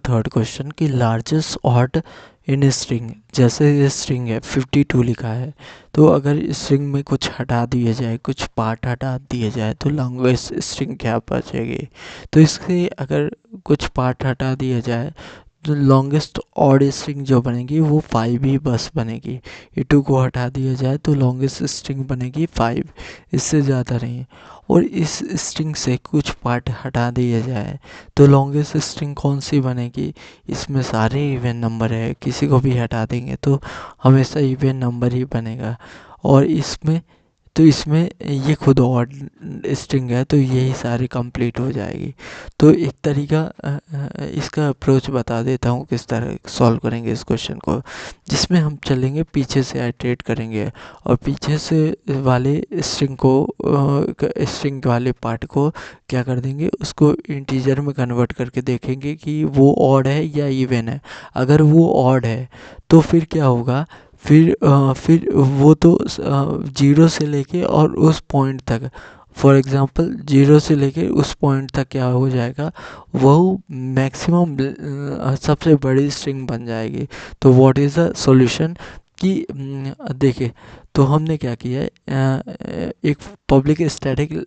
Third question कि largest odd in string, जैसे ये स्ट्रिंग है 52 लिखा है, तो अगर स्ट्रिंग में कुछ हटा दिया जाए, कुछ पार्ट हटा दिया जाए तो लॉन्गेस्ट स्ट्रिंग क्या बचेगी। तो इसके अगर कुछ पार्ट हटा दिया जाए तो लॉन्गेस्ट ऑड स्ट्रिंग जो बनेगी वो 5 ही बस बनेगी। ये 2 को हटा दिया जाए तो लॉन्गेस्ट स्ट्रिंग बनेगी 5, इससे ज़्यादा नहीं। और इस स्ट्रिंग से कुछ पार्ट हटा दिया जाए तो लॉन्गेस्ट स्ट्रिंग कौन सी बनेगी। इसमें सारे इवन नंबर है, किसी को भी हटा देंगे तो हमेशा इवन नंबर ही बनेगा। और इसमें ये खुद ऑड स्ट्रिंग है तो यही सारी कंप्लीट हो जाएगी। तो एक तरीका इसका अप्रोच बता देता हूँ किस तरह सॉल्व करेंगे इस क्वेश्चन को, जिसमें हम चलेंगे पीछे से आइटरेट करेंगे और पीछे से वाले स्ट्रिंग वाले पार्ट को क्या कर देंगे, उसको इंटीजर में कन्वर्ट करके देखेंगे कि वो ऑड है या इवन है। अगर वो ऑड है तो फिर क्या होगा, फिर वो तो जीरो से लेके और उस पॉइंट तक, फॉर एग्जांपल जीरो से लेके उस पॉइंट तक क्या हो जाएगा, वो मैक्सिमम सबसे बड़ी स्ट्रिंग बन जाएगी। तो व्हाट इज़ द सॉल्यूशन कि देखिए, तो हमने क्या किया है, एक public static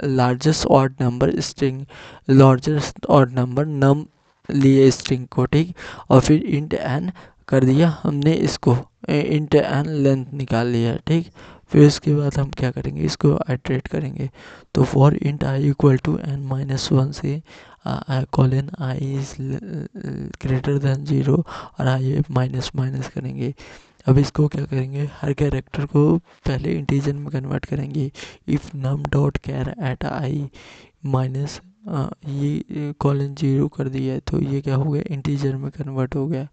largest odd number string, largest odd number num लिए स्ट्रिंग को, ठीक, और फिर इंट एन कर दिया हमने, इसको इंट एन लेंथ निकाल लिया, ठीक। फिर उसके बाद हम क्या करेंगे, इसको आइटरेट करेंगे। तो for int I equal to N minus one से colon I is greater than zero और आई माइनस माइनस करेंगे। अब इसको क्या करेंगे, हर कैरेक्टर को पहले इंटीजर में कन्वर्ट करेंगे। If num dot char at i minus ये कॉलन जीरो कर दिया है तो ये क्या हो गया, इंटीजर में कन्वर्ट हो गया।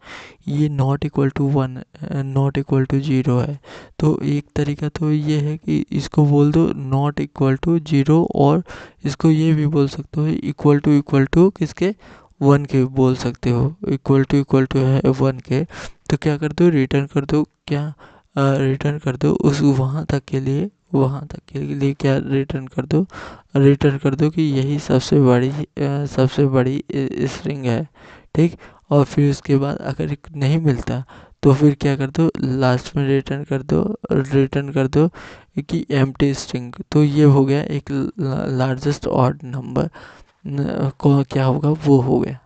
ये not equal to one, not equal to zero है। तो एक तरीका तो ये है कि इसको बोल दो नॉट इक्वल टू जीरो, और इसको ये भी बोल सकते हो इक्वल टू किसके, वन के बोल सकते हो। इक्वल टू है वन के, तो क्या कर दो, रिटर्न कर दो, क्या रिटर्न कर दो उस वहाँ तक के लिए, वहाँ तक के लिए क्या रिटर्न कर दो, रिटर्न कर दो कि यही सबसे बड़ी स्ट्रिंग है, ठीक। और फिर उसके बाद अगर नहीं मिलता तो फिर क्या कर दो, लास्ट में रिटर्न कर दो कि एम्प्टी स्ट्रिंग। तो ये हो गया एक लार्जेस्ट ऑड नंबर को क्या होगा वो हो गया।